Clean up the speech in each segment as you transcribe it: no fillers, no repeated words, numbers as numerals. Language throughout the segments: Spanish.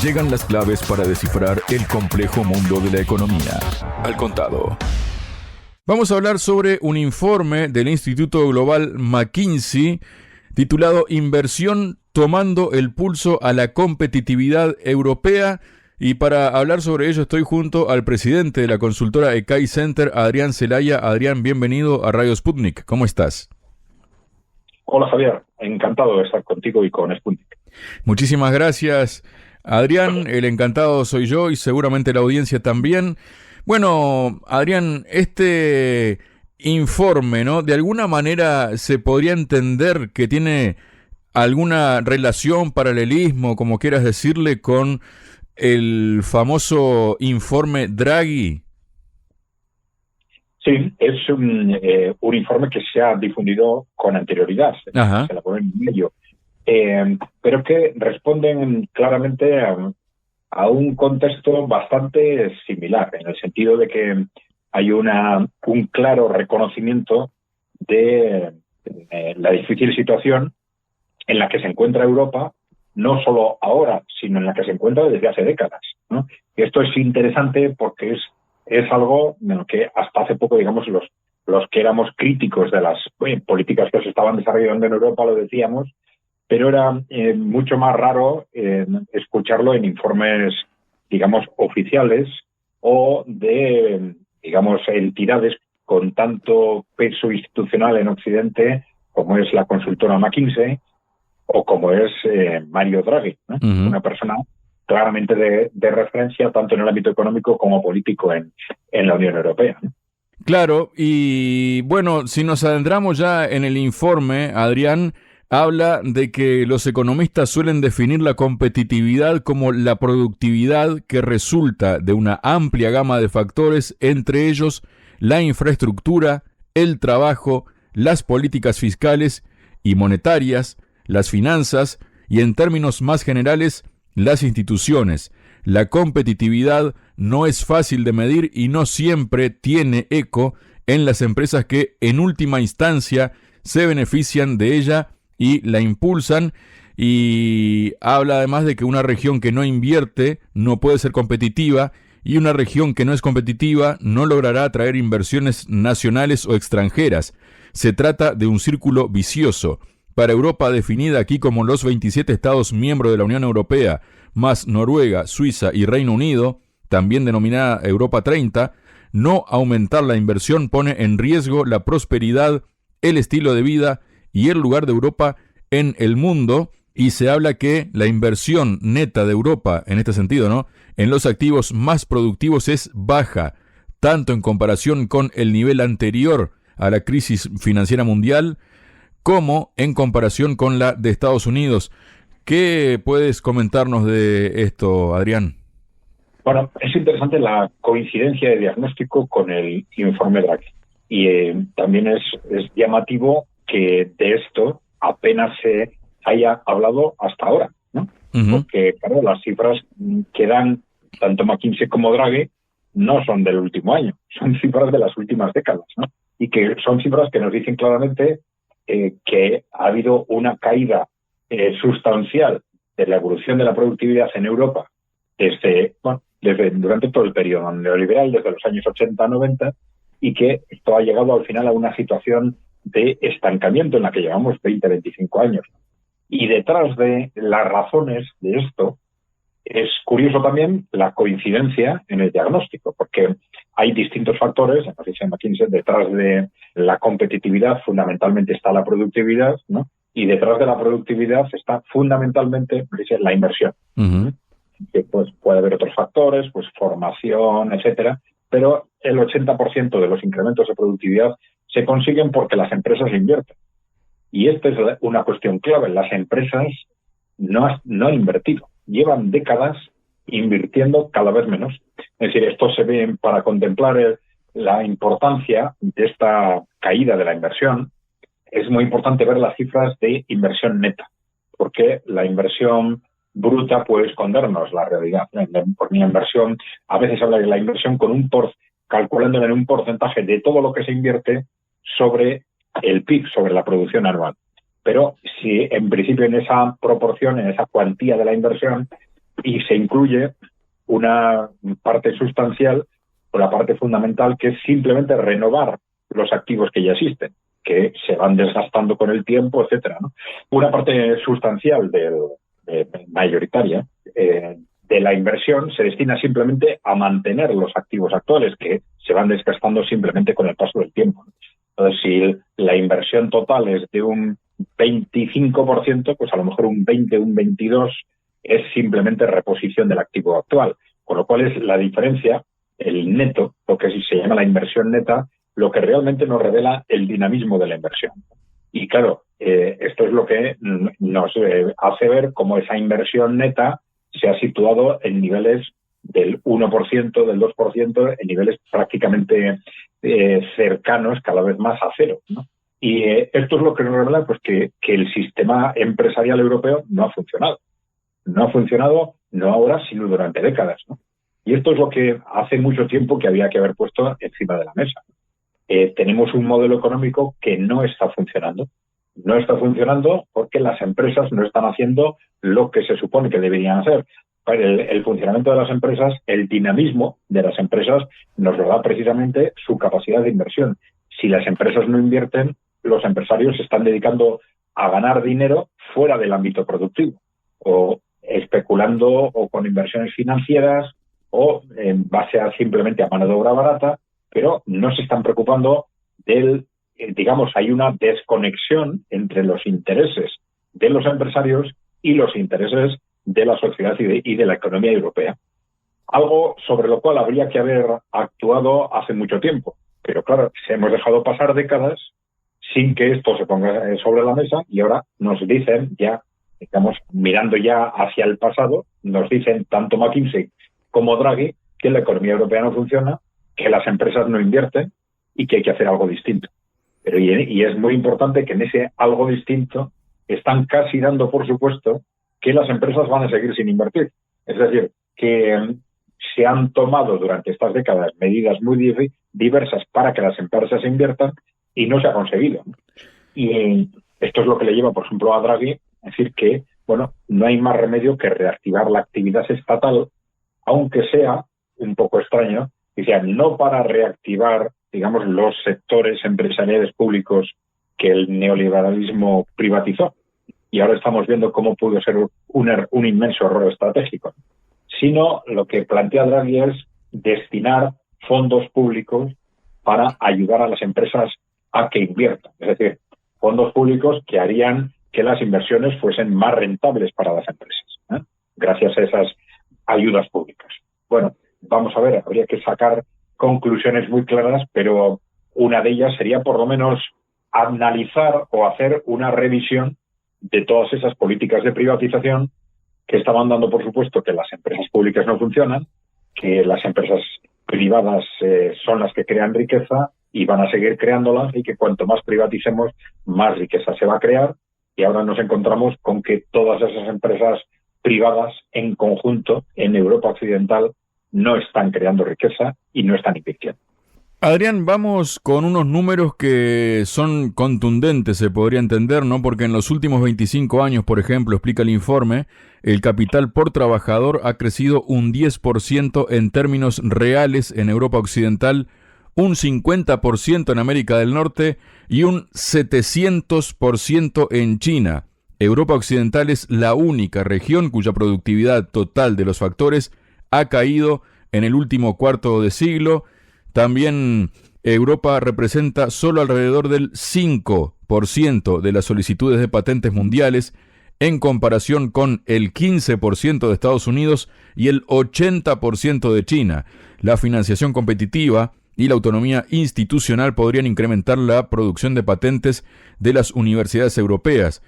Llegan las claves para descifrar el complejo mundo de la economía. Al contado. Vamos a hablar sobre un informe del Instituto Global McKinsey titulado Inversión tomando el pulso a la competitividad europea. Y para hablar sobre ello estoy junto al presidente de la consultora ECAI Center, Adrián Celaya. Adrián, bienvenido a Radio Sputnik. ¿Cómo estás? Hola Javier, encantado de estar contigo y con Sputnik. Muchísimas gracias, Adrián. El encantado soy yo y seguramente la audiencia también. Bueno, Adrián, este informe, ¿no? De alguna manera se podría entender que tiene alguna relación, paralelismo, como quieras decirle, con el famoso informe Draghi. Sí, es un informe que se ha difundido con anterioridad, se la pone en medio, pero que responden claramente a un contexto bastante similar, en el sentido de que hay un claro reconocimiento de la difícil situación en la que se encuentra Europa, no solo ahora, sino en la que se encuentra desde hace décadas, ¿no? Y esto es interesante porque es algo en lo que hasta hace poco, digamos, los que éramos críticos de las políticas que se estaban desarrollando en Europa lo decíamos, pero era mucho más raro escucharlo en informes, digamos, oficiales o de, digamos, entidades con tanto peso institucional en Occidente como es la consultora McKinsey o como es Mario Draghi, ¿no? Una persona claramente de referencia tanto en el ámbito económico como político en la Unión Europea, ¿no? Claro, y bueno, si nos adentramos ya en el informe, Adrián habla de que los economistas suelen definir la competitividad como la productividad que resulta de una amplia gama de factores, entre ellos la infraestructura, el trabajo, las políticas fiscales y monetarias, las finanzas y, en términos más generales, las instituciones. La competitividad no es fácil de medir y no siempre tiene eco en las empresas que, en última instancia, se benefician de ella y la impulsan. Y habla además de que una región que no invierte no puede ser competitiva y una región que no es competitiva no logrará atraer inversiones nacionales o extranjeras. Se trata de un círculo vicioso. Para Europa, definida aquí como los 27 Estados miembros de la Unión Europea, más Noruega, Suiza y Reino Unido, también denominada Europa 30, no aumentar la inversión pone en riesgo la prosperidad, el estilo de vida y el lugar de Europa en el mundo. Y se habla que la inversión neta de Europa, en este sentido, ¿no?, en los activos más productivos es baja, tanto en comparación con el nivel anterior a la crisis financiera mundial, como en comparación con la de Estados Unidos. ¿Qué puedes comentarnos de esto, Adrián? Bueno, es interesante la coincidencia de diagnóstico con el informe Draghi. Y también es llamativo que de esto apenas se haya hablado hasta ahora, ¿no? Porque, claro, las cifras que dan tanto McKinsey como Draghi no son del último año, son cifras de las últimas décadas, ¿no? Y que son cifras que nos dicen claramente que ha habido una caída sustancial de la evolución de la productividad en Europa desde durante todo el periodo neoliberal, desde los años 80-90, y que esto ha llegado al final a una situación de estancamiento en la que llevamos 20-25 años. Y detrás de las razones de esto es curioso también la coincidencia en el diagnóstico, porque hay distintos factores, nos dice McKinsey, detrás de la competitividad fundamentalmente está la productividad, ¿no? Y detrás de la productividad está fundamentalmente la inversión. Que pues puede haber otros factores, pues formación, etcétera, pero el 80% de los incrementos de productividad se consiguen porque las empresas invierten. Y esta es una cuestión clave. Las empresas no han invertido. Llevan décadas invirtiendo cada vez menos. Es decir, esto se ve para contemplar la importancia de esta caída de la inversión. Es muy importante ver las cifras de inversión neta, porque la inversión bruta puede escondernos la realidad. Por mi inversión, a veces habla de la inversión calculándola en un porcentaje de todo lo que se invierte sobre el PIB, sobre la producción anual. Pero si en principio en esa proporción, en esa cuantía de la inversión, y se incluye una parte sustancial o la parte fundamental, que es simplemente renovar los activos que ya existen, que se van desgastando con el tiempo, etcétera, ¿no? Una parte sustancial mayoritaria de la inversión se destina simplemente a mantener los activos actuales, que se van desgastando simplemente con el paso del tiempo. Entonces, si la inversión total es de un 25%, pues a lo mejor un 20, un 22 es simplemente reposición del activo actual, con lo cual es la diferencia, el neto, lo que se llama la inversión neta, lo que realmente nos revela el dinamismo de la inversión. Y claro, esto es lo que nos hace ver cómo esa inversión neta se ha situado en niveles del 1%, del 2%, en niveles prácticamente cercanos cada vez más a cero, ¿no? Y esto es lo que nos revela, pues, que el sistema empresarial europeo no ha funcionado. No ha funcionado, no ahora, sino durante décadas, ¿no? Y esto es lo que hace mucho tiempo que había que haber puesto encima de la mesa. Tenemos un modelo económico que no está funcionando. No está funcionando porque las empresas no están haciendo lo que se supone que deberían hacer. El funcionamiento de las empresas, el dinamismo de las empresas, nos lo da precisamente su capacidad de inversión. Si las empresas no invierten, los empresarios se están dedicando a ganar dinero fuera del ámbito productivo, o especulando o con inversiones financieras, o en base a simplemente a mano de obra barata, pero no se están preocupando digamos, hay una desconexión entre los intereses de los empresarios y los intereses de la sociedad y de la economía europea. Algo sobre lo cual habría que haber actuado hace mucho tiempo. Pero claro, hemos dejado pasar décadas sin que esto se ponga sobre la mesa, y ahora nos dicen ya, estamos mirando ya hacia el pasado, nos dicen tanto McKinsey como Draghi que la economía europea no funciona, que las empresas no invierten y que hay que hacer algo distinto. Pero y es muy importante que en ese algo distinto están casi dando por supuesto que las empresas van a seguir sin invertir. Es decir, que se han tomado durante estas décadas medidas muy diversas para que las empresas inviertan y no se ha conseguido. Y esto es lo que le lleva, por ejemplo, a Draghi a decir que, bueno, no hay más remedio que reactivar la actividad estatal, aunque sea un poco extraño, y sea no para reactivar, digamos, los sectores empresariales públicos que el neoliberalismo privatizó. Y ahora estamos viendo cómo pudo ser un inmenso error estratégico, sino lo que plantea Draghi es destinar fondos públicos para ayudar a las empresas a que inviertan. Es decir, fondos públicos que harían que las inversiones fuesen más rentables para las empresas, gracias a esas ayudas públicas. Bueno, vamos a ver, habría que sacar conclusiones muy claras, pero una de ellas sería por lo menos analizar o hacer una revisión de todas esas políticas de privatización que estaban dando, por supuesto, que las empresas públicas no funcionan, que las empresas privadas son las que crean riqueza y van a seguir creándolas, y que cuanto más privaticemos, más riqueza se va a crear. Y ahora nos encontramos con que todas esas empresas privadas en conjunto en Europa Occidental no están creando riqueza y no están invirtiendo. Adrián, vamos con unos números que son contundentes, se podría entender, ¿no? Porque en los últimos 25 años, por ejemplo, explica el informe, el capital por trabajador ha crecido un 10% en términos reales en Europa Occidental, un 50% en América del Norte y un 700% en China. Europa Occidental es la única región cuya productividad total de los factores ha caído en el último cuarto de siglo. También Europa representa solo alrededor del 5% de las solicitudes de patentes mundiales, en comparación con el 15% de Estados Unidos y el 80% de China. La financiación competitiva y la autonomía institucional podrían incrementar la producción de patentes de las universidades europeas.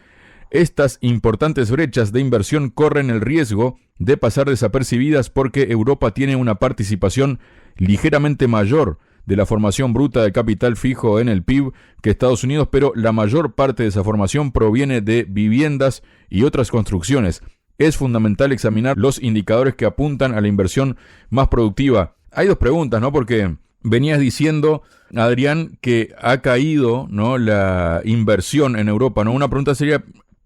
Estas importantes brechas de inversión corren el riesgo de pasar desapercibidas porque Europa tiene una participación ligeramente mayor de la formación bruta de capital fijo en el PIB que Estados Unidos, pero la mayor parte de esa formación proviene de viviendas y otras construcciones. Es fundamental examinar los indicadores que apuntan a la inversión más productiva. Hay dos preguntas, ¿no? Porque venías diciendo, Adrián, que ha caído, ¿no?, la inversión en Europa, ¿no? Una pregunta sería,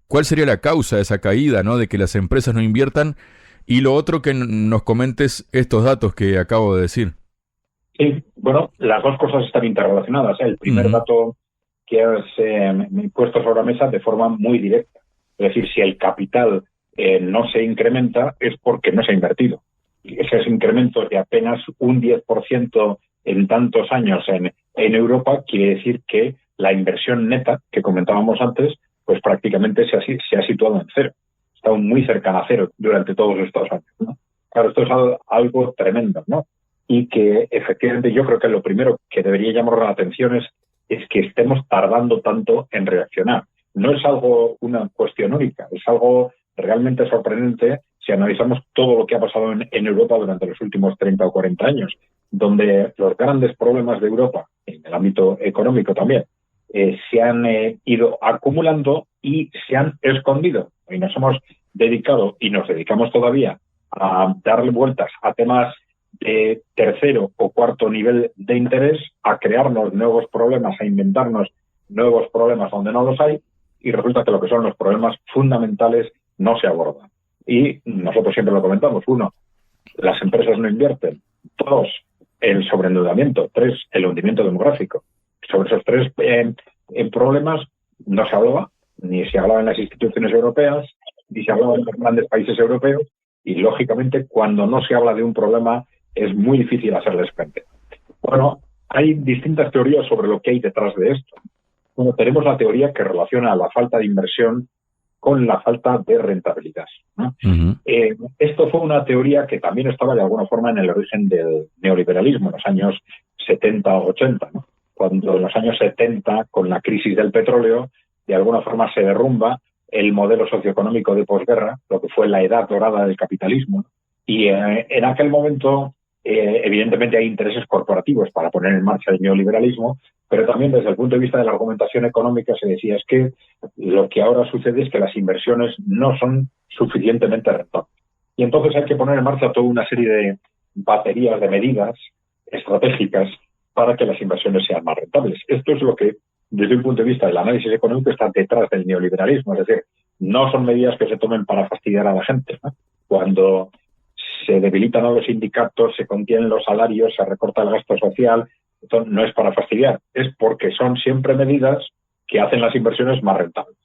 ¿cuál sería la causa de esa caída, ¿no?, de que las empresas no inviertan? Y lo otro, que nos comentes estos datos que acabo de decir. Sí, bueno, las dos cosas están interrelacionadas, ¿eh? El primer dato que has puesto sobre la mesa de forma muy directa. Es decir, si el capital no se incrementa es porque no se ha invertido. Y ese incremento de apenas un 10% en tantos años en Europa quiere decir que la inversión neta que comentábamos antes, pues prácticamente se ha situado en cero. Está muy cercana a cero durante todos estos años, ¿no? Claro, esto es algo tremendo, ¿no? Y que efectivamente yo creo que lo primero que debería llamar la atención es que estemos tardando tanto en reaccionar. No es algo, una cuestión única, es algo realmente sorprendente si analizamos todo lo que ha pasado en Europa durante los últimos 30 o 40 años, donde los grandes problemas de Europa, en el ámbito económico también, se han ido acumulando y se han escondido. Y nos hemos dedicado y nos dedicamos todavía a darle vueltas a temas de tercero o cuarto nivel de interés, a crearnos nuevos problemas, a inventarnos nuevos problemas donde no los hay, y resulta que lo que son los problemas fundamentales no se abordan. Y nosotros siempre lo comentamos: 1, las empresas no invierten; 2, el sobreendeudamiento; 3, el hundimiento demográfico. Sobre esos 3 problemas no se hablaba, ni se hablaba en las instituciones europeas, ni se hablaba en los grandes países europeos, y lógicamente cuando no se habla de un problema es muy difícil hacerles frente. Bueno, hay distintas teorías sobre lo que hay detrás de esto. Bueno, tenemos la teoría que relaciona la falta de inversión con la falta de rentabilidad, ¿no? Esto fue una teoría que también estaba de alguna forma en el origen del neoliberalismo en los años 70 o 80, ¿no? Cuando en los años 70, con la crisis del petróleo, de alguna forma se derrumba el modelo socioeconómico de posguerra, lo que fue la edad dorada del capitalismo. Y en aquel momento, evidentemente, hay intereses corporativos para poner en marcha el neoliberalismo, pero también desde el punto de vista de la argumentación económica se decía es que lo que ahora sucede es que las inversiones no son suficientemente rentables. Y entonces hay que poner en marcha toda una serie de baterías de medidas estratégicas para que las inversiones sean más rentables. Esto es lo que, desde un punto de vista del análisis económico, está detrás del neoliberalismo. Es decir, no son medidas que se tomen para fastidiar a la gente, ¿no? Cuando se debilitan a los sindicatos, se contienen los salarios, se recorta el gasto social, esto no es para fastidiar, es porque son siempre medidas que hacen las inversiones más rentables.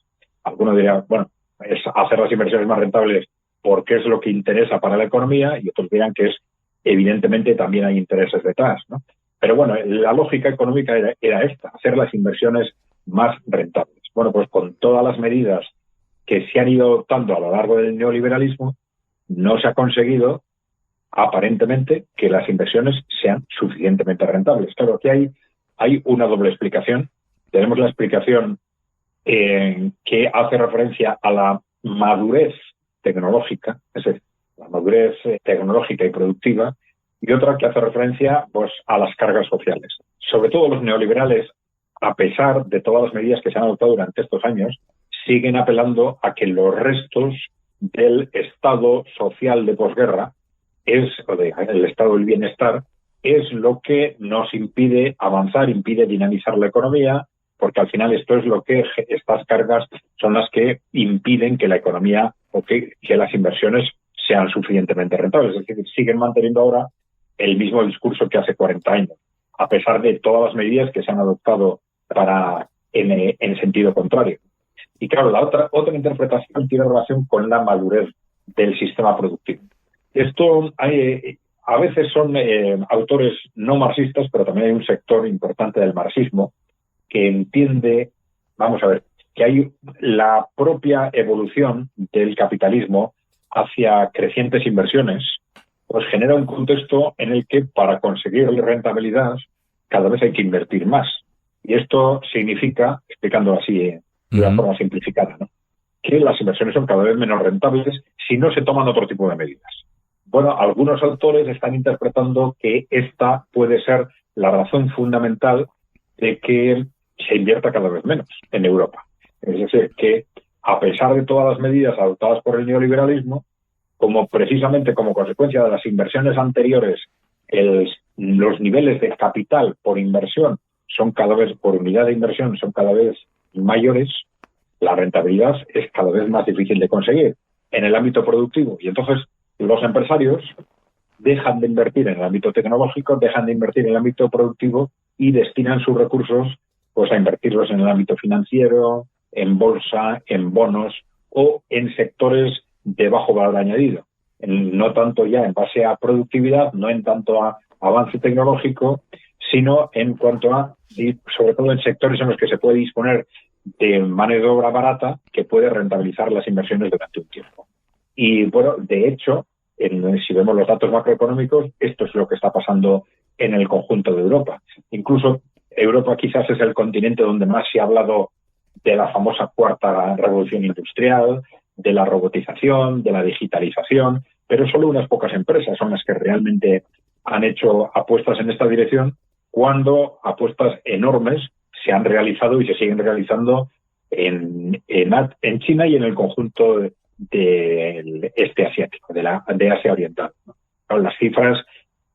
Alguno diría, bueno, es hacer las inversiones más rentables porque es lo que interesa para la economía, y otros dirán que es, evidentemente, también hay intereses detrás, ¿no? Pero bueno, la lógica económica era esta, hacer las inversiones más rentables. Bueno, pues con todas las medidas que se han ido adoptando a lo largo del neoliberalismo, no se ha conseguido, aparentemente, que las inversiones sean suficientemente rentables. Claro, aquí hay una doble explicación. Tenemos la explicación que hace referencia a la madurez tecnológica, es decir, la madurez tecnológica y productiva, y otra que hace referencia, pues, a las cargas sociales. Sobre todo los neoliberales, a pesar de todas las medidas que se han adoptado durante estos años, siguen apelando a que los restos del estado social de posguerra, el estado del bienestar, es lo que nos impide avanzar, impide dinamizar la economía, porque al final esto es lo que, estas cargas son las que impiden que la economía o que las inversiones sean suficientemente rentables. Es decir, siguen manteniendo ahora el mismo discurso que hace 40 años, a pesar de todas las medidas que se han adoptado en sentido contrario. Y claro, la otra interpretación tiene relación con la madurez del sistema productivo. Esto a veces son autores no marxistas, pero también hay un sector importante del marxismo que entiende, vamos a ver, que hay la propia evolución del capitalismo hacia crecientes inversiones, pues genera un contexto en el que para conseguir rentabilidad cada vez hay que invertir más. Y esto significa, explicándolo así de una forma simplificada, ¿no?, que las inversiones son cada vez menos rentables si no se toman otro tipo de medidas. Bueno, algunos autores están interpretando que esta puede ser la razón fundamental de que se invierta cada vez menos en Europa. Es decir, que a pesar de todas las medidas adoptadas por el neoliberalismo, como precisamente como consecuencia de las inversiones anteriores, los niveles de capital por inversión son cada vez, por unidad de inversión, son cada vez mayores, la rentabilidad es cada vez más difícil de conseguir en el ámbito productivo. Y entonces los empresarios dejan de invertir en el ámbito tecnológico, dejan de invertir en el ámbito productivo y destinan sus recursos pues a invertirlos en el ámbito financiero, en bolsa, en bonos o en sectores de bajo valor añadido. No tanto ya en base a productividad, no en tanto a avance tecnológico, sino en cuanto a, y sobre todo en sectores en los que se puede disponer de mano de obra barata que puede rentabilizar las inversiones durante un tiempo. Y bueno, de hecho, si vemos los datos macroeconómicos, esto es lo que está pasando en el conjunto de Europa. Incluso Europa quizás es el continente donde más se ha hablado de la famosa cuarta revolución industrial, de la robotización, de la digitalización, pero solo unas pocas empresas son las que realmente han hecho apuestas en esta dirección, cuando apuestas enormes se han realizado y se siguen realizando en China y en el conjunto del este asiático, de Asia Oriental, ¿no? Las cifras,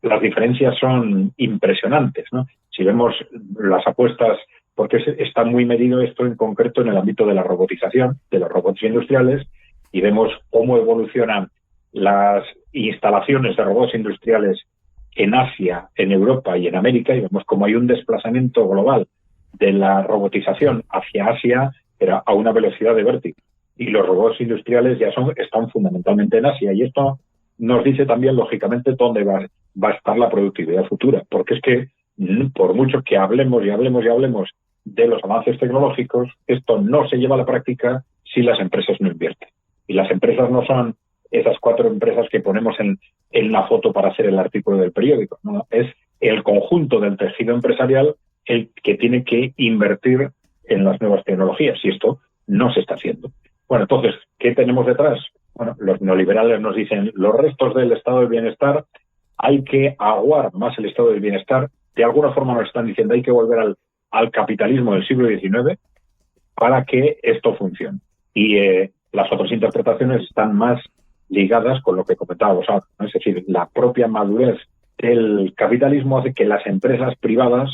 las diferencias son impresionantes, ¿no? Si vemos las apuestas, porque está muy medido esto en concreto en el ámbito de la robotización, de los robots industriales, y vemos cómo evolucionan las instalaciones de robots industriales en Asia, en Europa y en América, y vemos cómo hay un desplazamiento global de la robotización hacia Asia, pero a una velocidad de vértigo. Y los robots industriales ya están fundamentalmente en Asia, y esto nos dice también, lógicamente, dónde va a estar la productividad futura, porque es que por mucho que hablemos y hablemos y hablemos de los avances tecnológicos, esto no se lleva a la práctica si las empresas no invierten. Y las empresas no son esas 4 empresas que ponemos en la foto para hacer el artículo del periódico, ¿no? Es el conjunto del tejido empresarial el que tiene que invertir en las nuevas tecnologías, y esto no se está haciendo. Bueno, entonces, ¿qué tenemos detrás? Bueno, los neoliberales nos dicen, los restos del estado del bienestar, hay que aguar más el estado del bienestar. De alguna forma nos están diciendo, hay que volver al capitalismo del siglo XIX para que esto funcione. Y las otras interpretaciones están más ligadas con lo que comentábamos ahora, ¿no? Es decir, la propia madurez del capitalismo hace que a las empresas privadas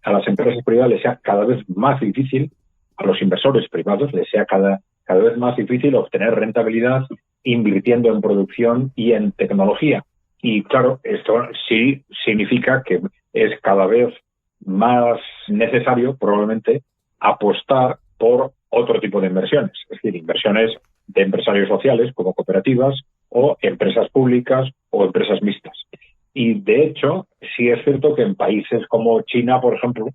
les sea cada vez más difícil, a los inversores privados les sea cada vez más difícil obtener rentabilidad invirtiendo en producción y en tecnología. Y claro, esto sí significa que es cada vez más necesario, probablemente, apostar por otro tipo de inversiones, es decir, inversiones de empresarios sociales como cooperativas o empresas públicas o empresas mixtas. Y de hecho, sí es cierto que en países como China, por ejemplo,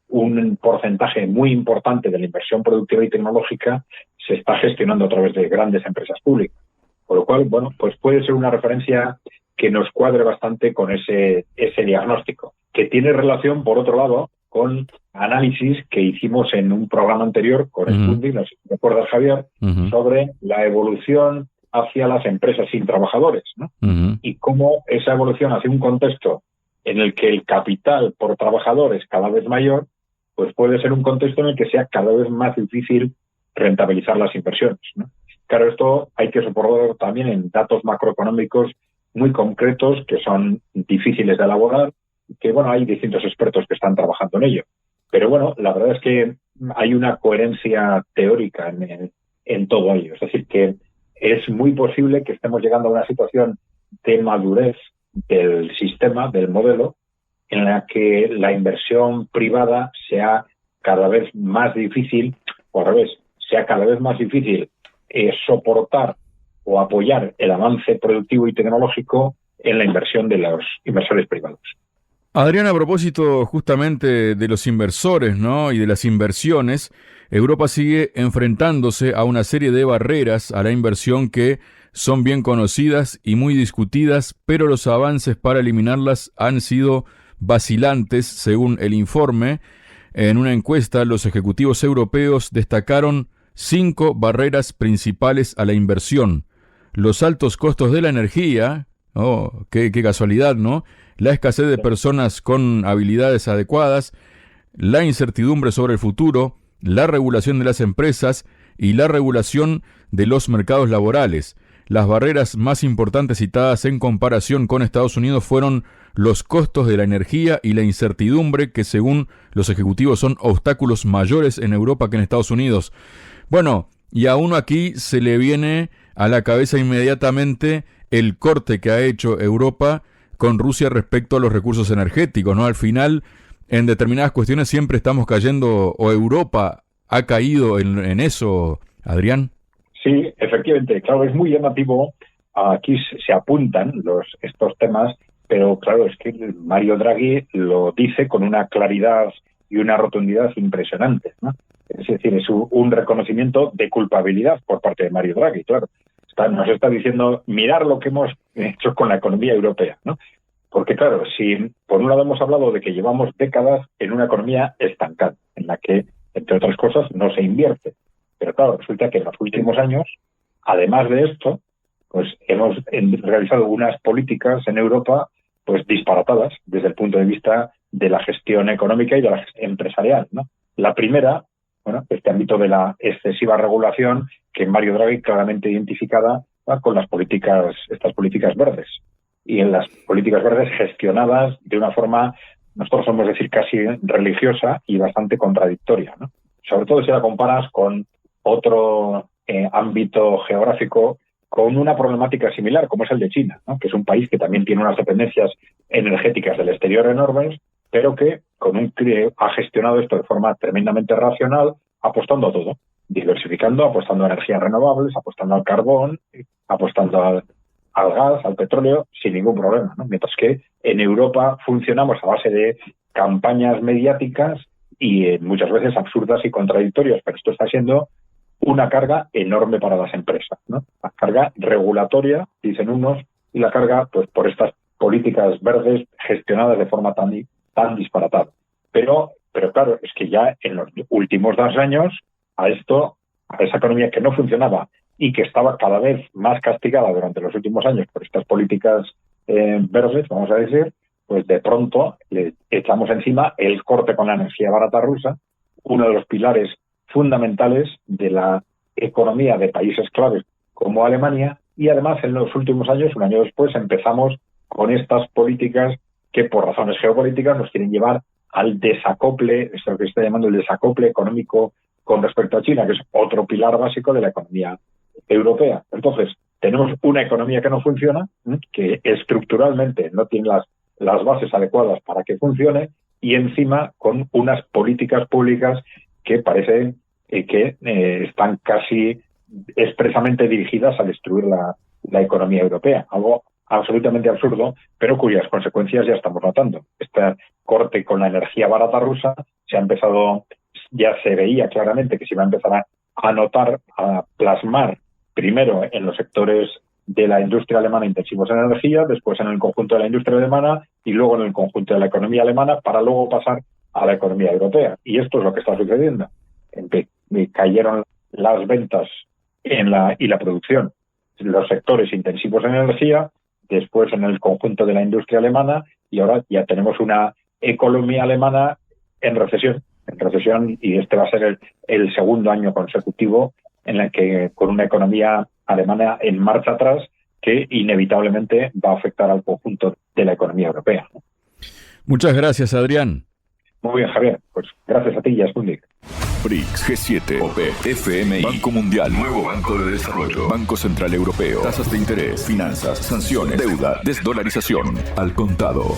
un porcentaje muy importante de la inversión productiva y tecnológica se está gestionando a través de grandes empresas públicas. Por lo cual, bueno, pues puede ser una referencia que nos cuadre bastante con ese diagnóstico, que tiene relación, por otro lado, con análisis que hicimos en un programa anterior con el Fundi, no sé si te acuerdas, Javier, sobre la evolución hacia las empresas sin trabajadores, ¿no? Y cómo esa evolución hacia un contexto en el que el capital por trabajador es cada vez mayor, pues puede ser un contexto en el que sea cada vez más difícil rentabilizar las inversiones, ¿no? Claro, esto hay que soportarlo también en datos macroeconómicos muy concretos que son difíciles de elaborar, que bueno, hay distintos expertos que están trabajando en ello. Pero bueno, la verdad es que hay una coherencia teórica en todo ello. Es decir, que es muy posible que estemos llegando a una situación de madurez del sistema, del modelo, en la que la inversión privada sea cada vez más difícil, o al revés, sea cada vez más difícil soportar o apoyar el avance productivo y tecnológico en la inversión de los inversores privados. Adrián, a propósito justamente de los inversores, ¿no?, y de las inversiones, Europa sigue enfrentándose a una serie de barreras a la inversión que son bien conocidas y muy discutidas, pero los avances para eliminarlas han sido vacilantes, según el informe. En una encuesta, los ejecutivos europeos destacaron 5 barreras principales a la inversión: los altos costos de la energía, qué casualidad, ¿no?, la escasez de personas con habilidades adecuadas, la incertidumbre sobre el futuro, la regulación de las empresas y la regulación de los mercados laborales. Las barreras más importantes citadas en comparación con Estados Unidos fueron los costos de la energía y la incertidumbre, que según los ejecutivos son obstáculos mayores en Europa que en Estados Unidos. Bueno, y a uno aquí se le viene a la cabeza inmediatamente el corte que ha hecho Europa con Rusia respecto a los recursos energéticos, ¿no? Al final, en determinadas cuestiones siempre estamos cayendo, o Europa ha caído en eso, Adrián. Sí, efectivamente, claro, es muy llamativo. Aquí se apuntan estos temas, pero claro, es que Mario Draghi lo dice con una claridad y una rotundidad impresionantes, ¿no? Es decir, es un reconocimiento de culpabilidad por parte de Mario Draghi, claro. Nos está diciendo, mirar lo que hemos hecho con la economía europea, ¿no? Porque claro, si por un lado hemos hablado de que llevamos décadas en una economía estancada, en la que, entre otras cosas, no se invierte. Pero claro, resulta que en los últimos años, además de esto, pues hemos realizado unas políticas en Europa pues disparatadas desde el punto de vista de la gestión económica y de la gestión empresarial, ¿no? La primera, bueno, este ámbito de la excesiva regulación que Mario Draghi claramente identificada, ¿no?, con estas políticas verdes. Y en las políticas verdes gestionadas de una forma, nosotros podemos decir, casi religiosa y bastante contradictoria, ¿no? Sobre todo si la comparas con otro ámbito geográfico con una problemática similar, como es el de China, ¿no?, que es un país que también tiene unas dependencias energéticas del exterior enormes, pero que ha gestionado esto de forma tremendamente racional, apostando a todo, diversificando, apostando a energías renovables, apostando al carbón, apostando al gas, al petróleo, sin ningún problema, ¿no? Mientras que en Europa funcionamos a base de campañas mediáticas y muchas veces absurdas y contradictorias, pero esto está siendo una carga enorme para las empresas, ¿no? La carga regulatoria, dicen unos, y la carga, pues, por estas políticas verdes gestionadas de forma tan disparatada. Pero claro, es que ya en los últimos 2 años, a esa economía que no funcionaba y que estaba cada vez más castigada durante los últimos años por estas políticas verdes, vamos a decir, pues de pronto le echamos encima el corte con la energía barata rusa, uno de los pilares fundamentales de la economía de países claves como Alemania, y además en los últimos años, un año después, empezamos con estas políticas que por razones geopolíticas nos quieren llevar al desacople, esto que se está llamando el desacople económico con respecto a China, que es otro pilar básico de la economía europea. Entonces, tenemos una economía que no funciona, que estructuralmente no tiene las bases adecuadas para que funcione, y encima con unas políticas públicas que parece que están casi expresamente dirigidas a destruir la economía europea. Algo absolutamente absurdo, pero cuyas consecuencias ya estamos notando. Este corte con la energía barata rusa ya se veía claramente que se iba a empezar a notar, a plasmar, primero en los sectores de la industria alemana intensivos en energía, después en el conjunto de la industria alemana y luego en el conjunto de la economía alemana, para luego pasar a la economía europea. Y esto es lo que está sucediendo. Cayeron las ventas y la producción en los sectores intensivos en energía, después en el conjunto de la industria alemana, y ahora ya tenemos una economía alemana en recesión, y este va a ser el segundo año consecutivo en el que con una economía alemana en marcha atrás que inevitablemente va a afectar al conjunto de la economía europea. Muchas gracias, Adrián. Muy bien, Javier. Pues gracias a ti y a Sputnik. BRICS, G7, OPEP, FMI, Banco Mundial, Nuevo Banco de Desarrollo, Banco Central Europeo, tasas de interés, finanzas, sanciones, deuda, desdolarización, al contado.